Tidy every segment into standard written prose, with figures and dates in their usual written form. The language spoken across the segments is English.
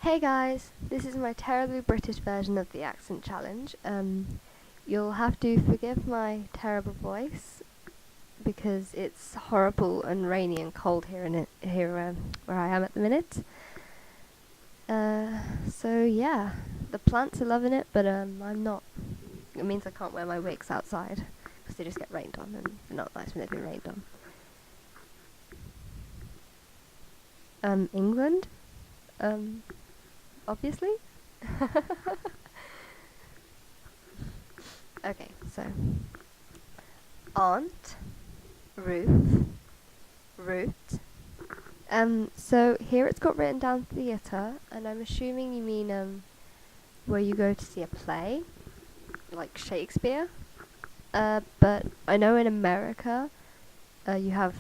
Hey guys, this is my terribly British version of the accent challenge. You'll have to forgive my terrible voice because it's horrible and rainy and cold here where I am at the minute. So yeah, the plants are loving it, but I'm not. It means I can't wear my wigs outside because they just get rained on, and they're not nice when they've been rained on. England. Obviously. Okay, so aunt, roof, root. So here it's got written down theatre, and I'm assuming you mean where you go to see a play, like Shakespeare. But I know in America, you have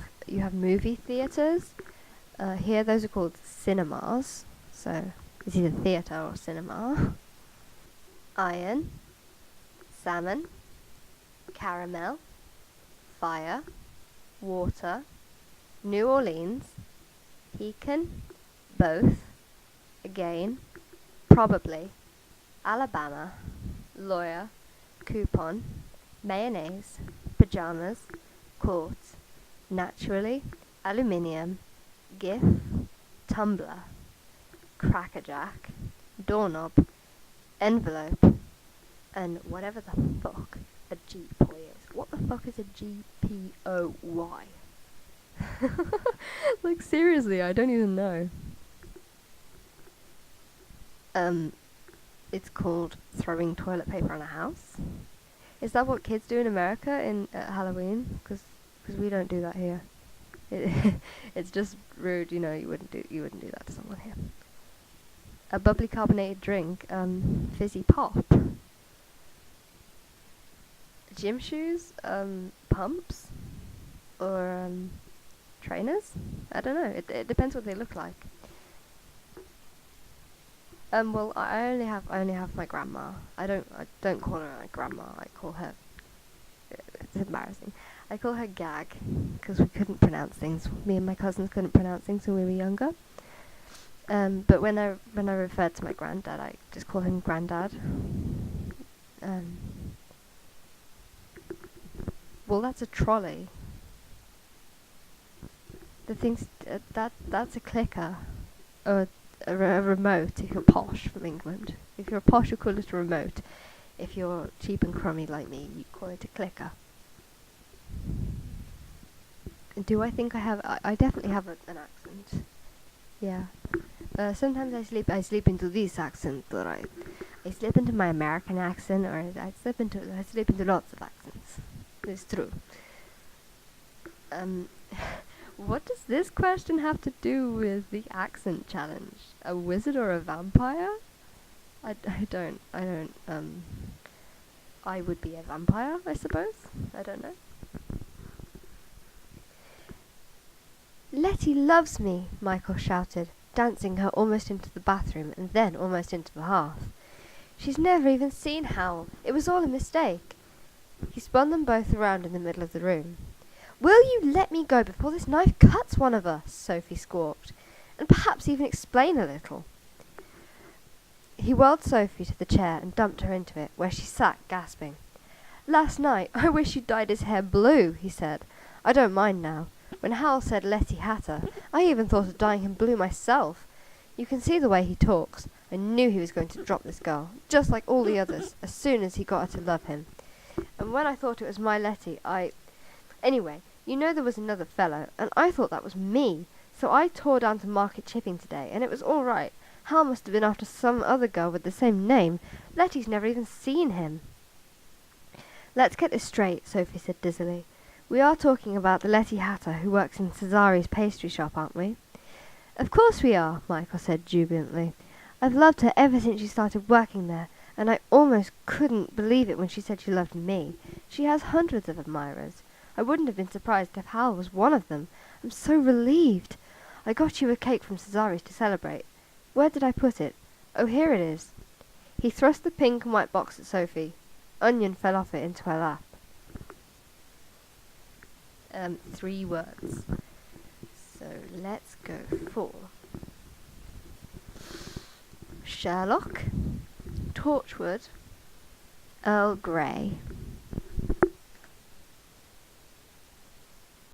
movie theatres. Here those are called cinemas. So it's either theatre or cinema. Iron, salmon, caramel, fire, water, New Orleans, pecan, both, again, probably, Alabama, lawyer, coupon, mayonnaise, pajamas, quartz, naturally, aluminium, gif, tumbler, crackerjack, doorknob, envelope, and whatever the fuck a GPOY is. What the fuck is a GPOY? Like seriously, I don't even know. It's called throwing toilet paper on a house. Is that what kids do in America at Halloween? Because we don't do that here. It's just rude, you know. You wouldn't do that to someone here. A bubbly carbonated drink, fizzy pop. Gym shoes, pumps, or trainers. I don't know. It depends what they look like. Well, I only have my grandma. I don't call her my grandma. I call her. It's embarrassing. I call her Gag because we couldn't pronounce things. Me and my cousins couldn't pronounce things when we were younger. But when I referred to my granddad, I just call him Granddad. Well, that's a trolley. The thing's that's a clicker, or a remote if you're posh from England. If you're posh, you call it a remote. If you're cheap and crummy like me, you call it a clicker. Do I think I have? I definitely have an accent. Yeah. Sometimes I slip into this accent, or I slip into my American accent, or I slip into lots of accents. It's true. What does this question have to do with the accent challenge? A wizard or a vampire? I don't. I would be a vampire, I suppose. I don't know. Letty loves me, Michael shouted, dancing her almost into the bathroom and then almost into the hearth. She's never even seen Hal. It was all a mistake. He spun them both around in the middle of the room. Will you let me go before this knife cuts one of us? Sophie squawked, and perhaps even explain a little. He whirled Sophie to the chair and dumped her into it, where she sat gasping. Last night, I wish you'd dyed his hair blue, he said. I don't mind now. When Hal said Letty Hatter, I even thought of dyeing him blue myself. You can see the way he talks. I knew he was going to drop this girl, just like all the others, as soon as he got her to love him. And when I thought it was my Letty, Anyway, you know there was another fellow, and I thought that was me, so I tore down to Market Chipping today, and it was all right. Hal must have been after some other girl with the same name. Letty's never even seen him. Let's get this straight, Sophie said dizzily. We are talking about the Letty Hatter who works in Cesari's pastry shop, aren't we? Of course we are, Michael said jubilantly. I've loved her ever since she started working there, and I almost couldn't believe it when she said she loved me. She has hundreds of admirers. I wouldn't have been surprised if Hal was one of them. I'm so relieved. I got you a cake from Cesari's to celebrate. Where did I put it? Oh, here it is. He thrust the pink and white box at Sophie. Onion fell off it into her lap. 3 words. So let's go for Sherlock, Torchwood, Earl Grey.